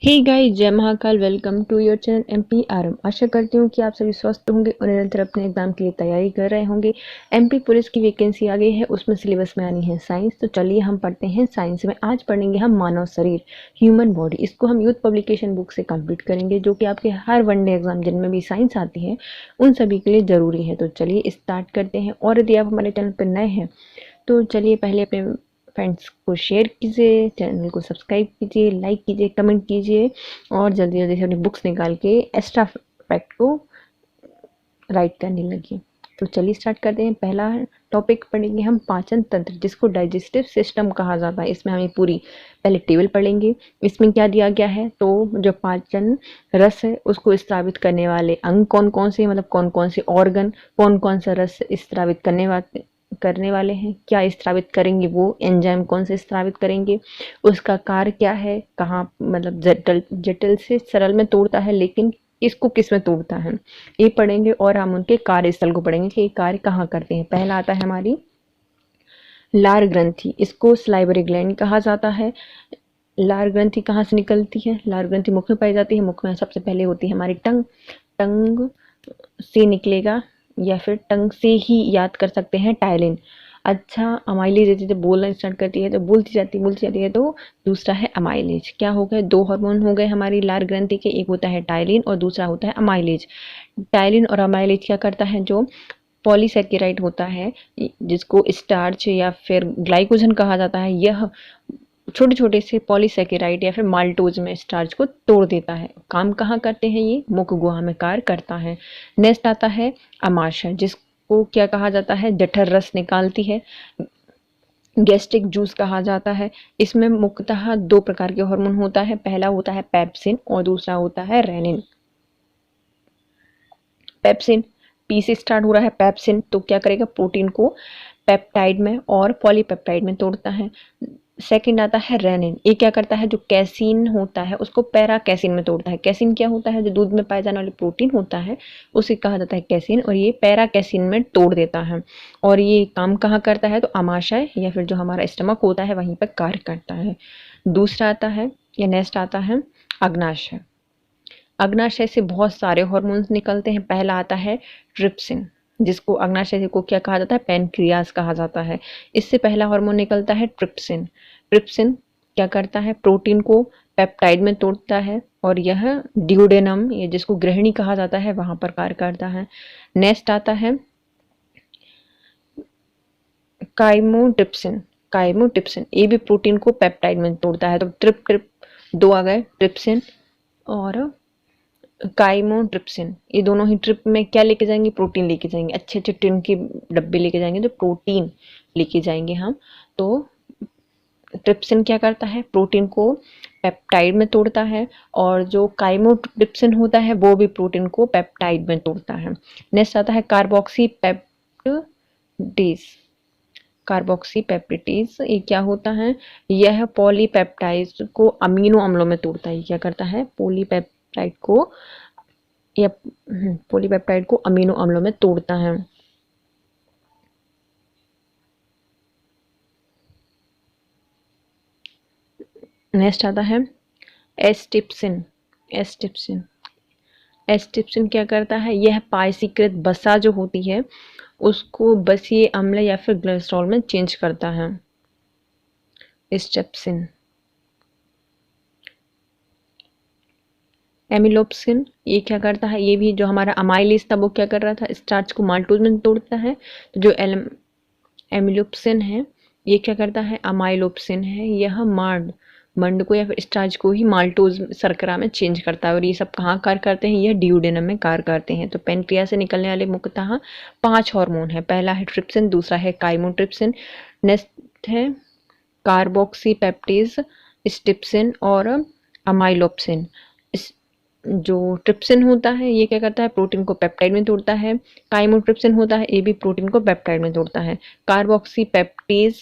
हे guys, जय Mahakal. Welcome to your channel MP RM. आशा करती हूँ कि आप सभी स्वस्थ होंगे और निरंतर अपने एग्जाम के लिए तैयारी कर रहे होंगे। एमपी पुलिस की वैकेंसी आ गई है, उसमें सिलेबस में आनी है साइंस। तो चलिए हम पढ़ते हैं साइंस में। आज पढ़ेंगे हम मानव शरीर, ह्यूमन बॉडी। इसको हम यूथ पब्लिकेशन बुक से कंप्लीट करेंगे, जो कि आपके हर वनडे एग्जाम जिनमें भी साइंस आती है उन सभी के लिए ज़रूरी है। तो चलिए स्टार्ट करते हैं। और यदि आप हमारे चैनल पर नए हैं तो चलिए पहले अपने फ्रेंड्स को शेयर कीजिए, चैनल को सब्सक्राइब कीजिए, लाइक कीजिए, कमेंट कीजिए और जल्दी जल्दी से अपनी बुक्स निकाल के एक्स्ट्रा फैक्ट को राइट करने लगिए। तो चलिए स्टार्ट करते हैं। पहला टॉपिक पढ़ेंगे हम पाचन तंत्र, जिसको डाइजेस्टिव सिस्टम कहा जाता है। इसमें हमें पूरी पहले टेबल पढ़ेंगे। इसमें क्या दिया गया है, तो जो पाचन रस है उसको स्रावित करने वाले अंग कौन कौन से, मतलब कौन कौन से ऑर्गन कौन कौन सा रस स्रावित करने वाले हैं, क्या स्रावित करेंगे, वो एंजाइम कौन से स्रावित करेंगे, उसका कार्य क्या है, कहाँ मतलब जटिल जटिल से सरल में तोड़ता है, लेकिन इसको किस में तोड़ता है, ये पढ़ेंगे। और हम उनके कार्यस्थल को पढ़ेंगे कि ये कार्य कहाँ करते हैं। पहला आता है हमारी लार ग्रंथि, इसको सलाइवरी ग्लैंड कहा जाता है। लार ग्रंथि कहाँ से निकलती है? लार ग्रंथि मुख में पाई जाती है। मुख में सबसे पहले होती है हमारी टंग। टंग से निकलेगा, या फिर टंग से ही याद कर सकते हैं, टायलिन। अच्छा, अमाइलेज जैसे जब बोलना स्टार्ट करती है तो बोलती जाती है, तो दूसरा है अमाइलेज। क्या हो गए? दो हार्मोन हो गए हमारी लार ग्रंथि के, एक होता है टायलिन और दूसरा होता है अमाइलेज। टायलिन और अमाइलेज क्या करता है, जो पॉलीसेकेराइड होता है जिसको स्टार्च या फिर ग्लाइकोजन कहा जाता है, यह छोटे छोटे से पॉलीसेकेराइड या फिर माल्टोज में स्टार्च को तोड़ देता है। काम कहाँ करते हैं? ये मुख गुहा में कार्य करता है। नेक्स्ट आता है अमाशय, जिसको क्या कहा जाता है? जठर रस निकालती है, गैस्ट्रिक जूस कहा जाता है। इसमें मुख्यतः दो प्रकार के हार्मोन होता है, पहला होता है पेप्सिन और दूसरा होता है रेनिन। पेप्सिन, पी से स्टार्ट हो रहा है पेप्सिन, तो क्या करेगा? प्रोटीन को पेप्टाइड में और पॉलीपेप्टाइड में तोड़ता है। सेकंड आता है रेनिन, ये क्या करता है? जो कैसीन होता है उसको पैरा कैसीन में तोड़ता है। कैसीन क्या होता है? जो दूध में पाए जाने वाले प्रोटीन होता है उसे कहा जाता है कैसीन, और ये पैरा कैसीन में तोड़ देता है। और ये काम कहाँ करता है? तो आमाशय या फिर जो हमारा स्टमक होता है वहीं पर कार्य करता है। दूसरा आता है या नेक्स्ट आता है अग्नाशय। अग्नाशय से बहुत सारे हार्मोन्स निकलते हैं। पहला आता है ट्रिप्सिन, जिसको अग्नाशय को क्या कहा जाता है? पैनक्रियास कहा जाता है। इससे पहला हार्मोन निकलता है ट्रिप्सिन। ट्रिप्सिन क्या करता है? प्रोटीन को पेप्टाइड में तोड़ता है, और यह ड्यूडेनम, ये जिसको गृहिणी कहा जाता है, वहां पर कार्य करता है। नेक्स्ट आता है काइमोट्रिप्सिन। काइमोट्रिप्सिन ये भी प्रोटीन को पेप्टाइड में तोड़ता है। तो ट्रिप ट्रिप दो आ गए, ट्रिप्सिन और काइमोट्रिप्सिन। ये दोनों ही ट्रिप में क्या लेके जाएंगे? प्रोटीन लेके जाएंगे। अच्छे अच्छे टिन के डब्बे लेके जाएंगे, तो प्रोटीन लेके जाएंगे हम। तो ट्रिप्सिन क्या करता है? प्रोटीन को पेप्टाइड में तोड़ता है, और जो काइमोट्रिप्सिन होता है वो भी प्रोटीन को पेप्टाइड में तोड़ता है। नेक्स्ट आता है कार्बोक्सी पेप्टिडेज। कार्बोक्सी पेप्टिडेज ये क्या होता है? यह पॉलीपेप्टाइड को अमीनो अम्लों में तोड़ता है। क्या करता है? पॉलीपेप्टाइड को या पॉलीपेप्टाइड को अमीनो अम्लों में तोड़ता है। नेक्स्ट आता है एस्टिप्सिन। एस्टिप्सिन एस्टिप्सिन क्या करता है? यह पायसीकृत वसा जो होती है उसको बसीय अम्ल या फिर ग्लिसरॉल में चेंज करता है। एस्टिप्सिन। एमिलोप्सिन ये क्या करता है? ये भी जो हमारा अमाइलेज था वो क्या कर रहा था? स्टार्च को माल्टोज में तोड़ता है। तो जो एमिलोप्सिन है ये क्या करता है? अमाइलोप्सिन है, यह मंड को या फिर स्टार्च को ही माल्टोज शर्करा में चेंज करता है। और ये सब कहाँ कार्य करते हैं? यह ड्यूडेनम में कार्य करते हैं। तो पेनक्रिया से निकलने वाले मुख्यतः 5 हार्मोन है। पहला है ट्रिप्सिन, दूसरा है काइमोट्रिप्सिन, नेक्स्ट है कार्बोक्सीपेप्टेज, स्टिप्सिन और अमाइलोप्सिन। जो ट्रिप्सिन होता है ये क्या करता है? प्रोटीन को पेप्टाइड में तोड़ता है। काइमोट्रिप्सिन होता है ये भी प्रोटीन को पेप्टाइड में तोड़ता है। कार्बोक्सीपेप्टेज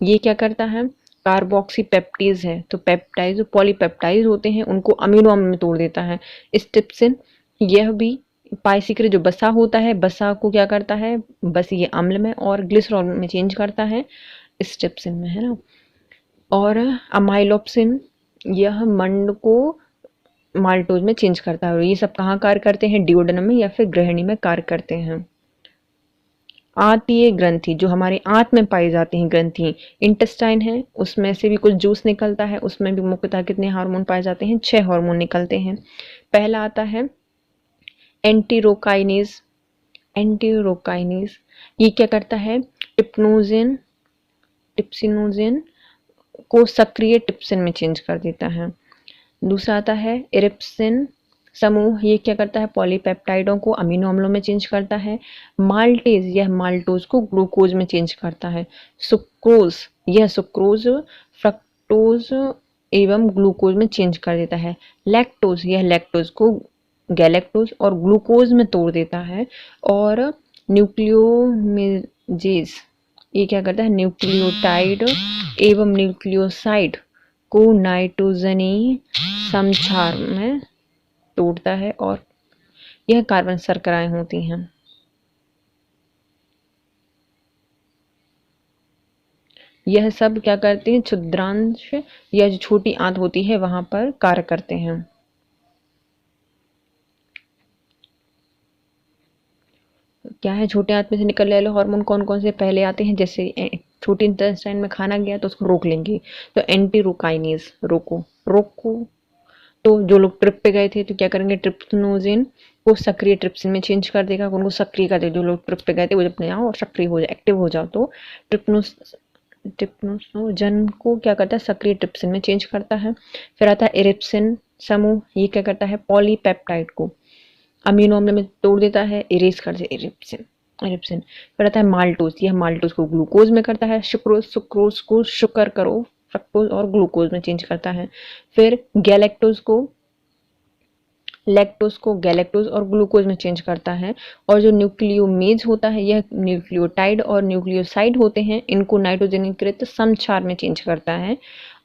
ये क्या करता है? कार्बोक्सीपेप्टेज है तो पेप्टाइड जो पॉलीपेप्टाइड होते हैं उनको अमीनो अम्ल में तोड़ देता है। स्टिप्सिन यह भी पाइसिक्र जो बसा होता है, बसा को क्या करता है? बसीय अम्ल में और ग्लिसरॉल में चेंज करता है, स्टिप्सिन में, है ना। और अमाइलोप्सिन यह मंड को माल्टोज में चेंज करता है। और ये सब कहाँ कार्य करते हैं? डिओडेनम में या फिर ग्रहणी में कार्य करते हैं। आंतीय ग्रंथि जो हमारे आंत में पाई जाती हैं ग्रंथि, इंटेस्टाइन है, उसमें से भी कुछ जूस निकलता है, उसमें भी मुख्यतः कितने हार्मोन पाए जाते हैं? 6 हार्मोन निकलते हैं। पहला आता है एंटीरोकाइनेज। एंटीरोकाइनेज ये क्या करता है? टिप्सिनोजेन को सक्रिय टिप्सिन में चेंज कर देता है। दूसरा आता है इरिप्सिन समूह, ये क्या करता है? पॉलीपेप्टाइडों को अमीनो अम्लों में चेंज करता है। माल्टेज यह माल्टोज को ग्लूकोज में चेंज करता है। सुक्रोज यह सुक्रोज फ्रक्टोज एवं ग्लूकोज में चेंज कर देता है। लैक्टोज यह लैक्टोज को गैलेक्टोज और ग्लूकोज में तोड़ देता है। और न्यूक्लियोमेजेज ये क्या करता है? न्यूक्लियोटाइड एवं न्यूक्लियोसाइड को नाइट्रोजनी समक्षार में तोड़ता है और यह कार्बन शर्कराएं होती हैं। यह सब क्या करते हैं? क्षुद्रांश या जो छोटी आंत होती है वहां पर कार्य करते हैं। क्या है? छोटे आंत में से निकलने वाले हार्मोन कौन कौन से पहले आते हैं? जैसे छोटी इंटेस्टाइन में खाना गया तो उसको रोक लेंगे, तो एंटीरोकाइनेज रोको। तो जो लोग ट्रिप पे गए थे तो क्या करेंगे? ट्रिप्सिनोजेन को सक्रिय ट्रिप्सिन में चेंज कर देगा, उनको सक्रिय कर देगा। जो लोग ट्रिप पे गए थे वो जब जाओ और सक्रिय हो जाए, एक्टिव हो जाओ, तो ट्रिप्सिनोजन को क्या करता है? सक्रिय ट्रिप्सिन में चेंज करता है। फिर आता है इरिप्सिन समूह, ये क्या करता है? पॉलीपेप्टाइड को अमीनो अम्ल में तोड़ देता है, इरेज कर दे इरिप्सिन। फिर आता है माल्टोज, यह माल्टोज को ग्लूकोज में करता है। सुक्रोज को शुकर करो फ्रक्टोज और ग्लूकोज में चेंज करता है। फिर लैक्टोज को गैलेक्टोज और ग्लूकोज में चेंज करता है। और जो न्यूक्लियोमेज होता है यह न्यूक्लियोटाइड और न्यूक्लियोसाइड होते हैं, इनको नाइट्रोजनीकृत समक्षार में चेंज करता है।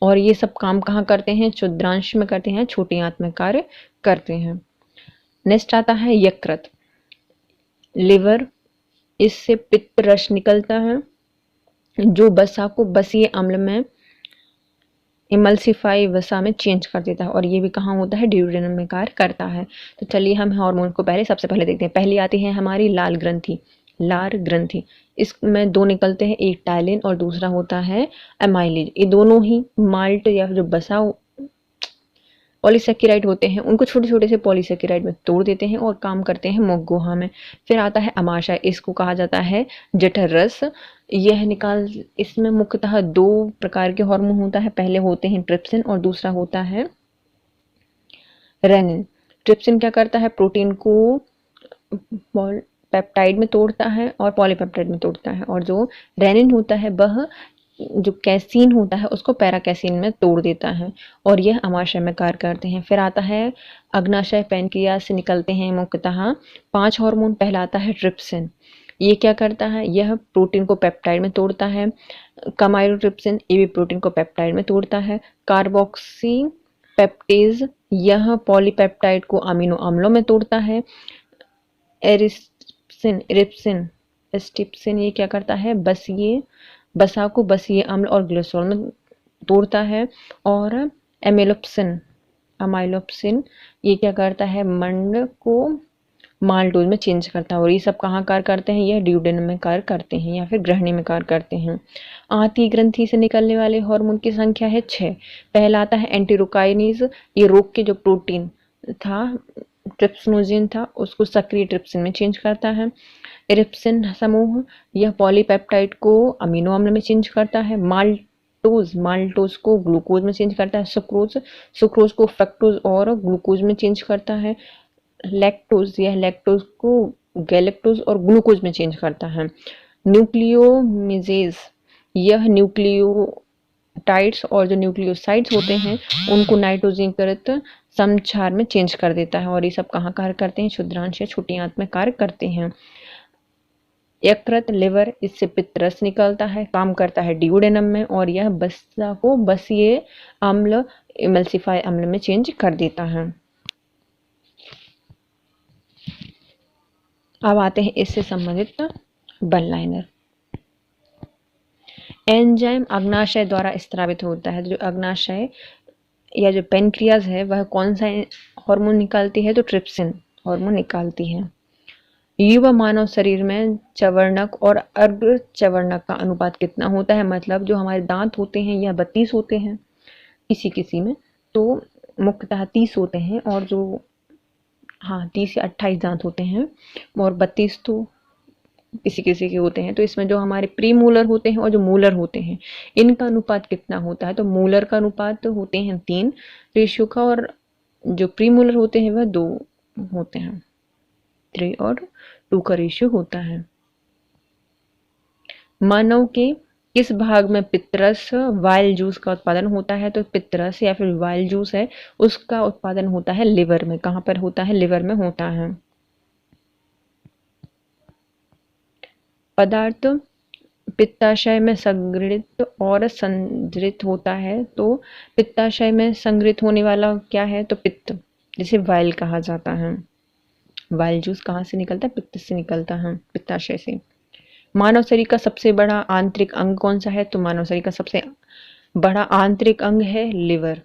और ये सब काम कहाँ करते हैं? क्षुद्रांश में करते हैं, छोटी आंत में कार्य करते हैं। नेक्स्ट आता है यकृत, लिवर, इससे पित्त रस निकलता है जो वसा को बसीय अम्ल में इमल्सिफाई वसा में चेंज कर देता है। और ये भी कहाँ होता है? ड्यूडेनम में कार्य करता है। तो चलिए हम हार्मोन को सबसे पहले देखते हैं। पहली आती है हमारी लाल ग्रंथि। इसमें दो निकलते हैं, एक टाइलिन और दूसरा होता है एमाइलेज। ये दोनों ही माल्ट या जो बसा पॉलीसेकेराइड होते हैं उनको छोटे छोटे से पॉलीसेकेराइड में तोड़ देते हैं और काम करते हैं मुख गुहा में। फिर आता है अमाशय, इसको कहा जाता है जठर रस। इसमें मुख्यतः 2 प्रकार के हार्मोन होता है। पहले होते हैं ट्रिप्सिन और दूसरा होता है रेनिन। ट्रिप्सिन क्या करता है? प्रोटीन को पेप्टाइड में तोड़ता है और पॉलीपेप्टाइड में तोड़ता है। और जो रेनिन होता है वह जो कैसीन होता है उसको पैराकैसीन में तोड़ देता है। और यह अमाशय में कार्य करते हैं। फिर आता है अग्नाशय, पैनक्रियाज से निकलते हैं मुख्यतः 5 हार्मोन। पहला आता है ट्रिप्सिन, ये क्या करता है? यह प्रोटीन को पेप्टाइड में तोड़ता है। कामाइलोट्रिप्सिन ये भी प्रोटीन को पेप्टाइड में तोड़ता है। कार्बोक्सी पेप्टेज यह पॉलीपेप्टाइड को अमीनो अम्लों में तोड़ता है। एस्टिप्सिन ये क्या करता है? बसा को बसीय अम्ल और ग्लिसरॉल में तोड़ता है। और अमाइलोप्सिन ये क्या करता है? मंड को माल्टोज में चेंज करता है। और ये सब कहाँ कार्य करते हैं? यह ड्यूडेनम में कार्य करते हैं या फिर ग्रहणी में कार्य करते हैं। आंतीय ग्रंथि से निकलने वाले हार्मोन की संख्या है 6। पहला आता है एंटीरोकाइनेज, ये रोग के जो प्रोटीन था ट्रिप्सिनोजेन था उसको सक्रिय ट्रिप्सिन में चेंज करता है। इरिप्सिन समूह यह पॉलीपेप्टाइड को अमीनो अम्ल में चेंज करता है। माल्टोज को ग्लूकोज में चेंज करता है। सुक्रोज को फ्रक्टोज और ग्लूकोज में चेंज करता है। लैक्टोज को गैलेक्टोज और ग्लूकोज में चेंज करता है। न्यूक्लियोमेजेज यह न्यूक्लियोटाइड्स और जो न्यूक्लियोसाइड्स होते हैं उनको नाइट्रोजनीकृत समक्षार में चेंज कर देता है। और ये सब कहाँ कार्य करते हैं? क्षुद्रांश या छोटी आंत में कार्य करते हैं। यकृत, लिवर, इससे पित्त रस निकलता है, काम करता है ड्यूडेनम में और यह वसा को बसीय अम्ल इमल्सिफाई अम्ल में चेंज कर देता है। अब आते हैं इससे संबंधित वन लाइनर। एंजाइम अग्नाशय द्वारा स्त्रावित होता है। जो अग्नाशय या जो पेनक्रियाज है वह कौन सा हार्मोन निकालती है, तो ट्रिप्सिन हार्मोन निकालती है। युवा मानव शरीर में चवर्णक और अर्धचवर्णक का अनुपात कितना होता है, मतलब जो हमारे दांत होते हैं यह 32 होते हैं किसी किसी में, तो मुख्यतः 30 होते हैं, और जो 30 या 28 दांत होते हैं और 32 तो किसी किसी के होते हैं। तो इसमें जो हमारे प्रीमोलर होते हैं और जो मोलर होते हैं इनका अनुपात कितना होता है, तो मोलर का अनुपात होते हैं 3 रेशियो का, और जो प्रीमोलर होते हैं वह 2 होते हैं, 3 और 2 का रेशियो होता है। मानव के किस भाग में पित्तरस वाइल जूस का उत्पादन होता है, तो पित्तरस या फिर वाइल जूस है उसका उत्पादन होता है लिवर में। कहाँ पर होता है, लिवर में होता है। पदार्थ पित्ताशय में संग्रहित और संचरित होता है, तो पित्ताशय में संग्रहित होने वाला क्या है, तो पित्त, जिसे वाइल कहा जाता है। वाइल जूस कहाँ से निकलता है, पित्त से निकलता है, पित्ताशय से। मानव शरीर का सबसे बड़ा आंतरिक अंग कौन सा है, तो मानव शरीर का सबसे बड़ा आंतरिक अंग है लिवर,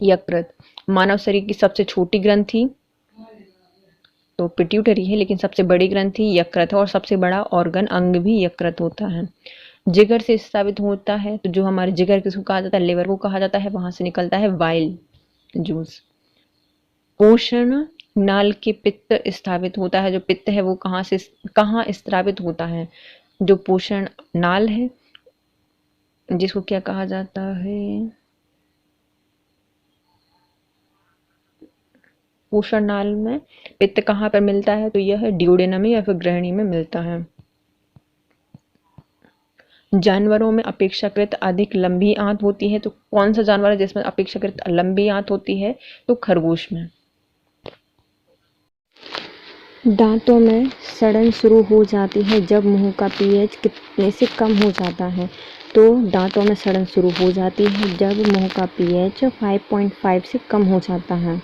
यकृत। मानव शरीर की सबसे छोटी ग्रंथि तो पिट्यूटरी है, लेकिन सबसे बड़ी ग्रंथि यकृत है, और सबसे बड़ा ऑर्गन अंग भी यकृत होता है। जिगर से स्थापित होता है, तो जो हमारे जिगर किसको कहा जाता है, लिवर को कहा जाता है, वहां से निकलता है वाइल जूस। पोषण नाल के पित्त स्थापित होता है, जो पित्त है वो कहाँ स्त्रावित होता है, जो पोषण नाल है जिसको क्या कहा जाता है, पोषण नाल में पित्त कहाँ पर मिलता है, तो यह ड्यूडेनम या फिर ग्रहणी में मिलता है। जानवरों में अपेक्षाकृत अधिक लंबी आंत होती है, तो कौन सा जानवर है जिसमें अपेक्षाकृत लंबी आंत होती है, तो खरगोश में। दांतों में सड़न शुरू हो जाती है जब मुंह का पीएच कितने से कम हो जाता है, तो दांतों में सड़न शुरू हो जाती है जब मुंह का पीएच 5.5 से कम हो जाता है।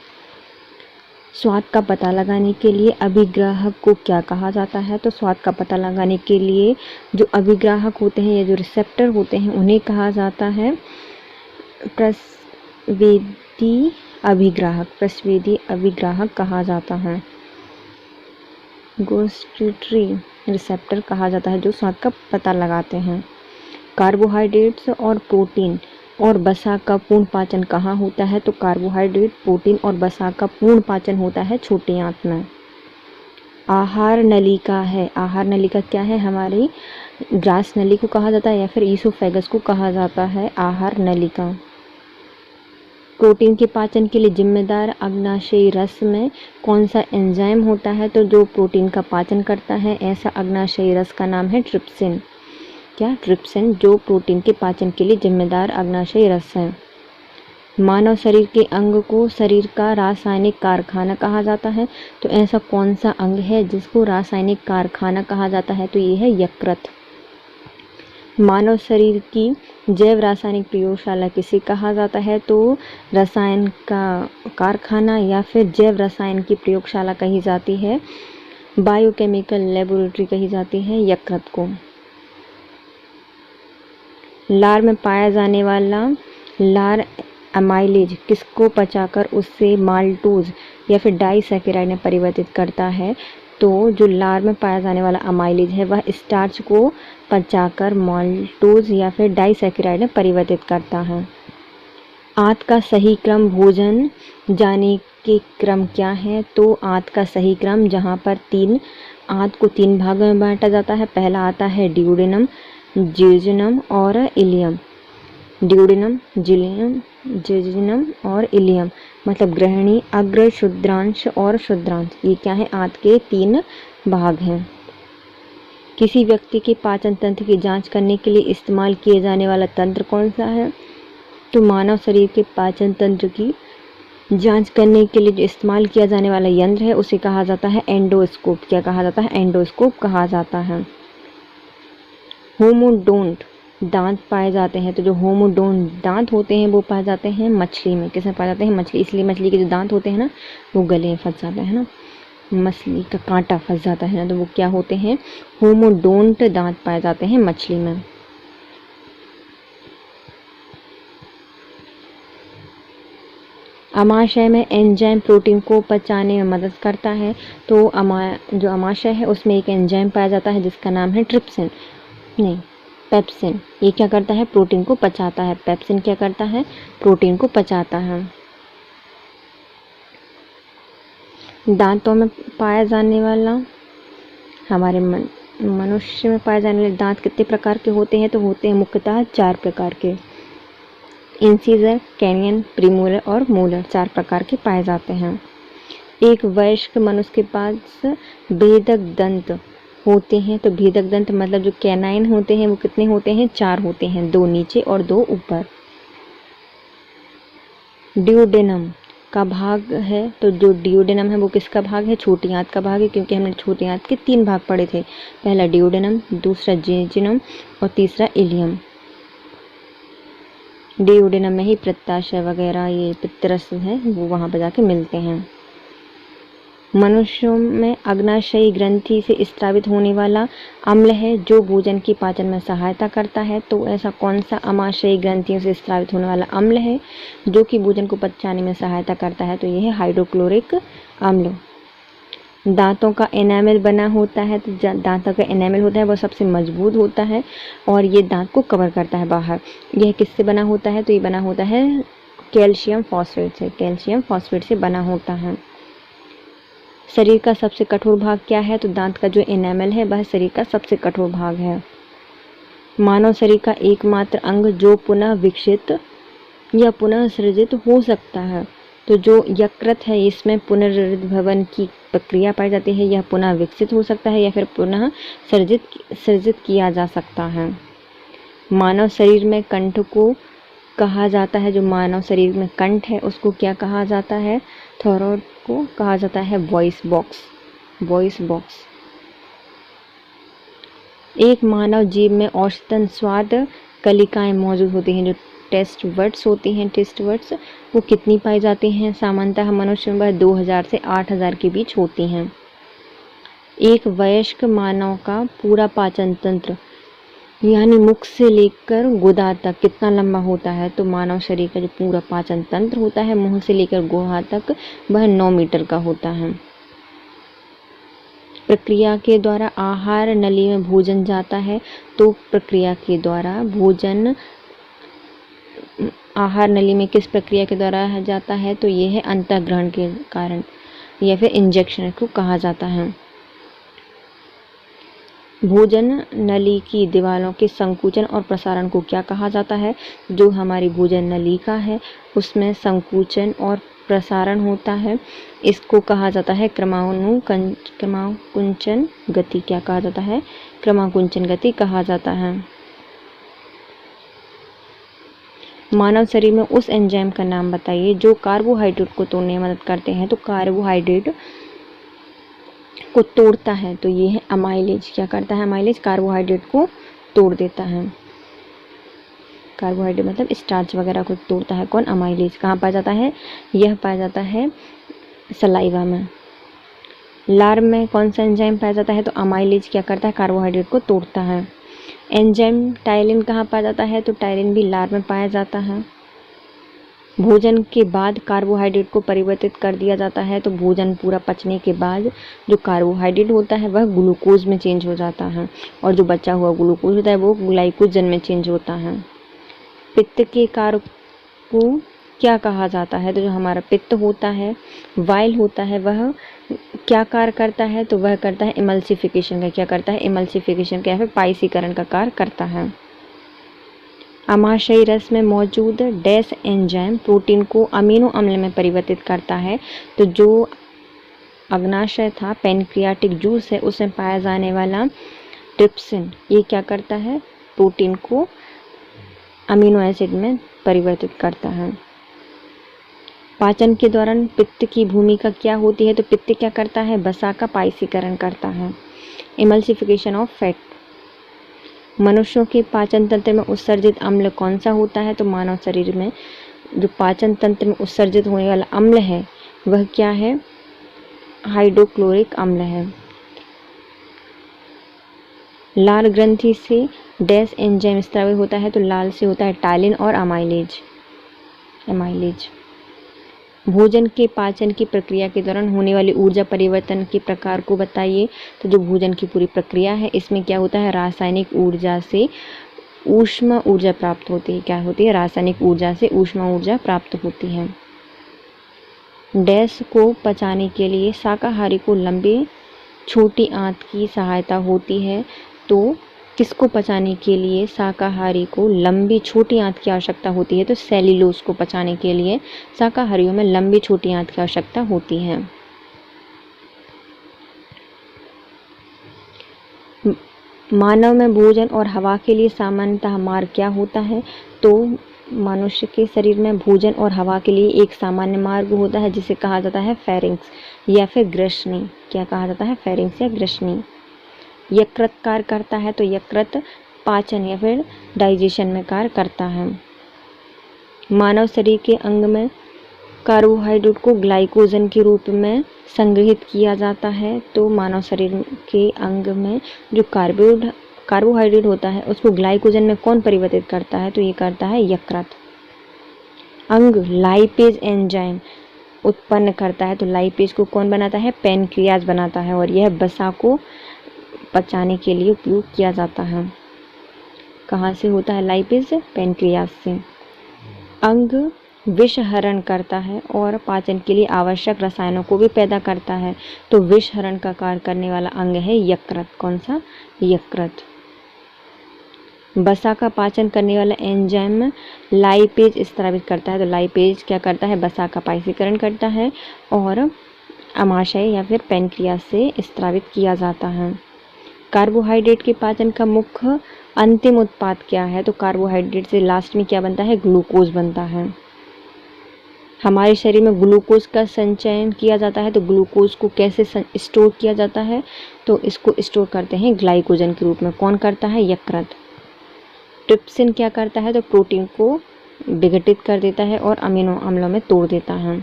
स्वाद का पता लगाने के लिए अभिग्राहक को क्या कहा जाता है, तो स्वाद का पता लगाने के लिए जो अभिग्राहक होते हैं या जो रिसेप्टर होते हैं उन्हें कहा जाता है प्रस्वेदी अभिग्राहक कहा जाता है। गुस्टैटरी रिसेप्टर कहा जाता है जो स्वाद का पता लगाते हैं। कार्बोहाइड्रेट्स और प्रोटीन और वसा का पूर्ण पाचन कहाँ होता है, तो कार्बोहाइड्रेट, प्रोटीन और वसा का पूर्ण पाचन होता है छोटी आंत में। आहार नलिका है, आहार नलिका क्या है, हमारी ग्रास नली को कहा जाता है या फिर ईसोफेगस को कहा जाता है आहार नलिका। प्रोटीन के पाचन के लिए जिम्मेदार अग्नाशयी रस में कौन सा एंजाइम होता है, तो जो प्रोटीन का पाचन करता है ऐसा अग्नाशयी रस का नाम है ट्रिप्सिन। क्या, ट्रिप्सिन, जो प्रोटीन के पाचन के लिए जिम्मेदार अग्नाशयी रस है। मानव शरीर के अंग को शरीर का रासायनिक कारखाना कहा जाता है, तो ऐसा कौन सा अंग है जिसको रासायनिक कारखाना कहा जाता है, तो ये है यकृत। मानव शरीर की जैव रासायनिक प्रयोगशाला किसे कहा जाता है, तो रसायन का कारखाना या फिर जैव रसायन की प्रयोगशाला कही जाती है, बायोकेमिकल लेबोरेटरी कही जाती है यकृत को। लार में पाया जाने वाला लार अमाइलेज किसको पचाकर उससे माल्टोज या फिर डाइसैकेराइड में परिवर्तित करता है, तो जो लार में पाया जाने वाला अमाइलेज है वह स्टार्च को पचाकर माल्टोज या फिर डाइसैकेराइड में परिवर्तित करता है। आंत का सही क्रम भोजन जाने के क्रम क्या है, तो आंत का सही क्रम जहाँ पर आंत को 3 भागों में बांटा जाता है। पहला आता है ड्यूडेनम, जेजुनम और इलियम। ड्यूडेनम, जेजुनम और इलियम मतलब ग्रहणी, अग्र, शुद्रांश और शुद्रांश, ये क्या है, आंत के 3 भाग हैं। किसी व्यक्ति के पाचन तंत्र की जांच करने के लिए इस्तेमाल किए जाने वाला तंत्र कौन सा है, तो मानव शरीर के पाचन तंत्र की जांच करने के लिए जो इस्तेमाल किया जाने वाला यंत्र है उसे कहा जाता है एंडोस्कोप। क्या कहा जाता है, एंडोस्कोप कहा जाता है। होमोडोंट दांत पाए जाते हैं, तो जो होमोडोंट दांत होते हैं वो पाए जाते हैं मछली में। किसमें पाए जाते हैं, मछली, इसलिए मछली के जो दांत होते हैं ना वो गले में फंस जाते हैं ना, मछली का कांटा फंस जाता है ना, तो वो क्या होते हैं, होमोडोंट दांत पाए जाते हैं मछली में। अमाशय में एंजाइम प्रोटीन को पचाने में मदद करता है। तो जो अमाशय है उसमें एक एंजाइम पाया जाता है जिसका नाम है पेप्सिन। ये क्या करता है? प्रोटीन को पचाता है। पेप्सिन क्या करता है? प्रोटीन को पचाता है। दांतों में पाया जाने वाला, हमारे मनुष्य में पाए जाने वाले दांत कितने प्रकार के होते हैं? तो होते हैं मुख्यतः 4 प्रकार के। इंसीजर, कैनियन, प्रीमोलर और मोलर 4 प्रकार के पाए जाते हैं। एक वयस्क मनुष्य के पास भेदक दंत होते हैं। तो भेदक दंत मतलब जो कैनाइन होते हैं वो कितने होते हैं? 4 होते हैं, 2 नीचे और 2 ऊपर। ड्यूडेनम का भाग है, तो जो ड्यूडेनम है वो किसका भाग है? छोटी आंत का भाग है, क्योंकि हमने छोटी आंत के 3 भाग पढ़े थे। पहला ड्यूडेनम, दूसरा जेजुनम और तीसरा इलियम। ड्यूडेनम में ही पित्ताशय वगैरह ये पित्तरस है वो वहाँ पर जाके मिलते हैं। मनुष्यों में अग्नाशयी ग्रंथि से स्रावित होने वाला अम्ल है जो भोजन की पाचन में सहायता करता है। तो ऐसा कौन सा अमाशयी ग्रंथियों से स्रावित होने वाला अम्ल है जो कि भोजन को पचाने में सहायता करता है? तो यह है हाइड्रोक्लोरिक अम्ल। दांतों का एनामेल बना होता है, तो दांतों का एनामेल होता है वो सबसे मजबूत होता है और ये दांत को कवर करता है बाहर। यह किससे बना होता है? तो ये बना होता है कैल्शियम फॉस्फेट से। कैल्शियम फॉस्फेट से बना होता है। शरीर का सबसे कठोर भाग क्या है? तो दांत का जो एनामेल है वह शरीर का सबसे कठोर भाग है। मानव शरीर का एकमात्र अंग जो पुनः विकसित या पुनः सृजित हो सकता है, तो जो यकृत है इसमें पुनर्भवन की प्रक्रिया पाई जाती है। यह पुनः विकसित हो सकता है या फिर पुनः सृजित किया जा सकता है। मानव शरीर में कंठ को कहा जाता है, जो मानव शरीर में कंठ है उसको क्या कहा जाता है? थोरॉइड को कहा जाता है वॉइस बॉक्स। एक मानव जीव में औसतन स्वाद कलिकाएं मौजूद होती हैं, जो टेस्ट बड्स होती हैं। टेस्ट बड्स वो कितनी पाई जाती हैं? सामान्यतः मनुष्य में वह 2000 से 8000 के बीच होती हैं। एक वयस्क मानव का पूरा पाचन तंत्र यानी मुख से लेकर गुदा तक कितना लंबा होता है? तो मानव शरीर का जो पूरा पाचन तंत्र होता है मुंह से लेकर गुहा तक वह 9 मीटर का होता है। प्रक्रिया के द्वारा आहार नली में भोजन जाता है, तो प्रक्रिया के द्वारा भोजन आहार नली में किस प्रक्रिया के द्वारा जाता है? तो ये है अंतःग्रहण के कारण या फिर इंजेक्शन को कहा जाता है। भोजन नली की दीवारों के संकुचन और प्रसारण को क्या कहा जाता है? जो हमारी भोजन नलिका है उसमें संकुचन और प्रसारण होता है, इसको कहा जाता है क्रमाकुंचन गति। क्या कहा जाता है? क्रमाकुंचन गति कहा जाता है। मानव शरीर में उस एंजाइम का नाम बताइए जो कार्बोहाइड्रेट को तोड़ने में मदद करते हैं। तो कार्बोहाइड्रेट को तोड़ता है, तो ये है अमाइलेज। क्या करता है? अमाइलेज कार्बोहाइड्रेट को तोड़ देता है। कार्बोहाइड्रेट मतलब स्टार्च वगैरह को तोड़ता है कौन? अमाइलेज। कहाँ पाया जाता है? यह पाया जाता है सलाइवा में। लार में कौन सा एंजाइम पाया जाता है? तो अमाइलेज क्या करता है? कार्बोहाइड्रेट को तोड़ता है। एंजाइम टाइलिन कहाँ पाया जाता है? तो टाइलिन भी लार में पाया जाता है। भोजन के बाद कार्बोहाइड्रेट को परिवर्तित कर दिया जाता है, तो भोजन पूरा पचने के बाद जो कार्बोहाइड्रेट होता है वह ग्लूकोज में चेंज हो जाता है और जो बचा हुआ ग्लूकोज होता है वो ग्लाइकोजन में चेंज होता है। पित्त के कार्य को क्या कहा जाता है? तो जो हमारा पित्त होता है, वाइल होता है, वह क्या कार्य करता है? तो वह करता है इमल्सिफिकेशन का। क्या करता है? इमल्सिफिकेशन का या फिर पाइसीकरण का कार्य करता है। अमाशयी रस में मौजूद डैश एंजाइम प्रोटीन को अमीनो अम्ल में परिवर्तित करता है। तो जो अग्नाशय था, पैनक्रियाटिक जूस है, उसमें पाया जाने वाला ट्रिप्सिन ये क्या करता है? प्रोटीन को अमीनो एसिड में परिवर्तित करता है। पाचन के दौरान पित्त की भूमिका क्या होती है? तो पित्त क्या करता है? वसा का पाइसीकरण करता है, इमल्सिफिकेशन ऑफ फैट। मनुष्यों के पाचन तंत्र में उत्सर्जित अम्ल कौन सा होता है? तो मानव शरीर में जो पाचन तंत्र में उत्सर्जित होने वाला अम्ल है वह क्या है? हाइड्रोक्लोरिक अम्ल है। लाल ग्रंथि से डैश एंजाइम स्रावित होता है, तो लाल से होता है टाइलिन और अमाइलेज। भोजन के पाचन की प्रक्रिया के दौरान होने वाली ऊर्जा परिवर्तन के प्रकार को बताइए। तो जो भोजन की पूरी प्रक्रिया है इसमें क्या होता है, रासायनिक ऊर्जा से ऊष्मा ऊर्जा प्राप्त होती है। क्या होती है, रासायनिक ऊर्जा से ऊष्मा ऊर्जा प्राप्त होती है। डैश को पचाने के लिए शाकाहारी को लंबी छोटी आंत की सहायता होती है। तो किसको पचाने के लिए शाकाहारी को लंबी छोटी आंत की आवश्यकता होती है, तो सेल्यूलोज को पचाने के लिए शाकाहारियों में लंबी छोटी आंत की आवश्यकता होती है। मानव में भोजन और हवा के लिए सामान्यतः मार्ग क्या होता है, तो मनुष्य के शरीर में भोजन और हवा के लिए एक सामान्य मार्ग होता है जिसे कहा जाता है फेरिंक्स या फिर ग्रसनी। क्या कहा जाता है, फेरिंक्स या ग्रसनी। यकृत कार्य करता है, तो यकृत पाचन या फिर डाइजेशन में कार्य करता है। मानव शरीर के अंग में कार्बोहाइड्रेट को ग्लाइकोजन के रूप में संग्रहित किया जाता है। तो मानव शरीर के अंग में जो कार्बोहाइड्रेट होता है उसको ग्लाइकोजन में कौन परिवर्तित करता है, तो ये करता है यकृत। अंग लाइपेज एंजाइम उत्पन्न करता है, तो लाइपेज को कौन बनाता है, पैनक्रियाज बनाता है, और यह वसा को पचाने के लिए उपयोग किया जाता है। कहाँ से होता है लाइपेज, पैनक्रियाज से। अंग विष हरण करता है और पाचन के लिए आवश्यक रसायनों को भी पैदा करता है। तो विष हरण का कार्य करने वाला अंग है यकृत। कौन सा, यकृत। वसा का पाचन करने वाला एंजाइम लाइपेज स्रावित करता है। तो लाइपेज क्या करता है, वसा का पाइसीकरण करता है और अमाशय या फिर पैनक्रियाज से स्रावित किया जाता है। कार्बोहाइड्रेट के पाचन का मुख्य अंतिम उत्पाद क्या है, तो कार्बोहाइड्रेट से लास्ट में क्या बनता है, ग्लूकोज बनता है। हमारे शरीर में ग्लूकोज का संचयन किया जाता है, तो ग्लूकोज को कैसे स्टोर किया जाता है, तो इसको स्टोर करते हैं ग्लाइकोजन के रूप में। कौन करता है, यकृत। ट्रिप्सिन क्या करता है, तो प्रोटीन को विघटित कर देता है और अमीनो अम्लों में तोड़ देता है।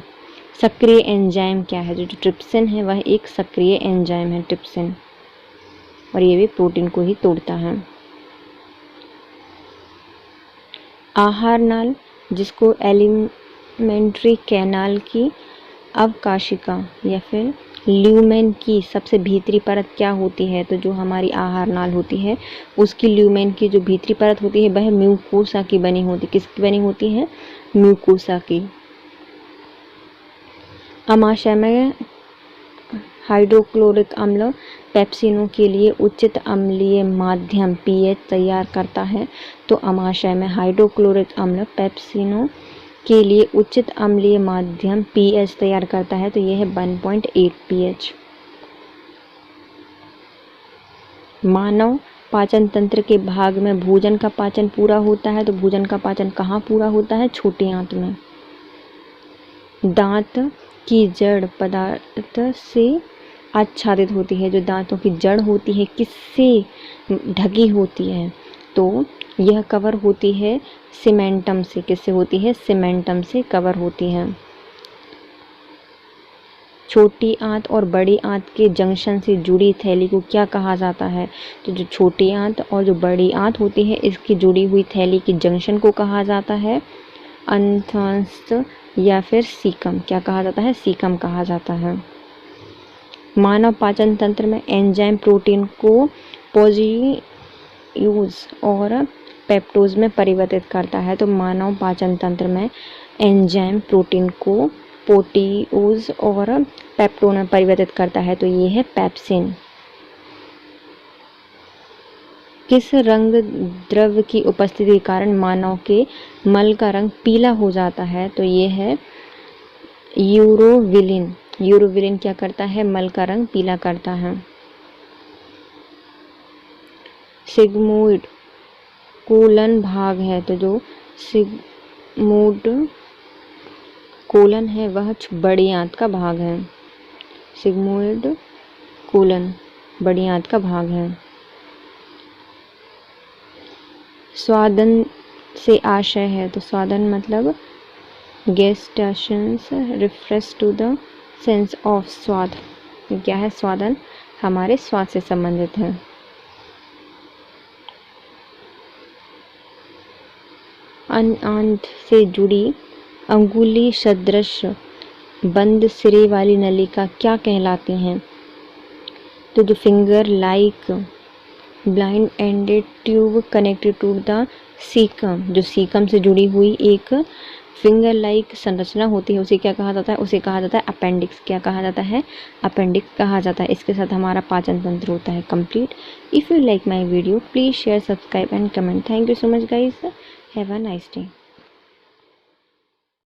सक्रिय एंजाइम क्या है, जो ट्रिप्सिन है वह एक सक्रिय एंजाइम है, ट्रिप्सिन, और ये भी प्रोटीन को ही तोड़ता है। आहार नाल, जिसको एलिमेंट्री कैनाल की अवकाशिका या फिर ल्यूमेन की सबसे भीतरी परत क्या होती है, तो जो हमारी आहार नाल होती है उसकी ल्यूमेन की जो भीतरी परत होती है वह म्यूकोसा की बनी होती है। किसकी बनी होती है, म्यूकोसा की। अमाशय में हाइड्रोक्लोरिक अम्ल पेप्सिनों के लिए उचित अम्लीय माध्यम पीएच तैयार करता है। तो अमाशय में हाइड्रोक्लोरिक अम्ल पेप्सिनों के लिए उचित अम्लीय माध्यम पीएच तैयार करता है, तो यह है 1.8 पीएच। मानव पाचन तंत्र के भाग में भोजन का पाचन पूरा होता है, तो भोजन का पाचन कहाँ पूरा होता है, छोटी आंत में। दांत की जड़ पदार्थ से आच्छादित होती है। जो दांतों की जड़ होती है किससे ढकी होती है, तो यह कवर होती है सीमेंटम से। किससे होती है, सीमेंटम से कवर होती है। छोटी आंत और बड़ी आंत के जंक्शन से जुड़ी थैली को क्या कहा जाता है, तो जो छोटी आंत और जो बड़ी आंत होती है इसकी जुड़ी हुई थैली की जंक्शन को कहा जाता है अंथ्रांस या फिर सीकम। क्या कहा जाता है, सीकम कहा जाता है। मानव पाचन तंत्र में एंजाइम प्रोटीन को पोजीयूज और पेप्टोज में परिवर्तित करता है। तो मानव पाचन तंत्र में एंजाइम प्रोटीन को प्रोटीओज और पेप्टोन में परिवर्तित करता है, तो ये है पेप्सिन। किस रंग द्रव्य की उपस्थिति के कारण मानव के मल का रंग पीला हो जाता है, तो ये है यूरोविलिन। यूरोविलिन क्या करता है, मल का रंग पीला करता है। सिग्मोइड कोलन भाग है, तो जो सिग्मोइड कोलन है वह बड़ी आंत का भाग है। सिग्मोइड कोलन बड़ी आंत का भाग है। स्वादन से आशय है, तो स्वादन मतलब gustations refers to the sense of स्वाद। क्या है, स्वादन हमारे स्वाद से संबंधित है। आंत से जुड़ी अंगुली सदृश बंद सिरे वाली नलिका क्या कहलाती हैं? तो जो finger like blind ended tube connected to the caecum, जो सीकम से जुड़ी हुई एक फिंगर लाइक संरचना होती है उसे क्या कहा जाता है? उसे कहा जाता है अपेंडिक्स। क्या कहा जाता है? अपेंडिक्स कहा जाता है। इसके साथ हमारा पाचन तंत्र होता है complete. If you like my video please share, subscribe and comment. Thank you so much guys, have a nice day.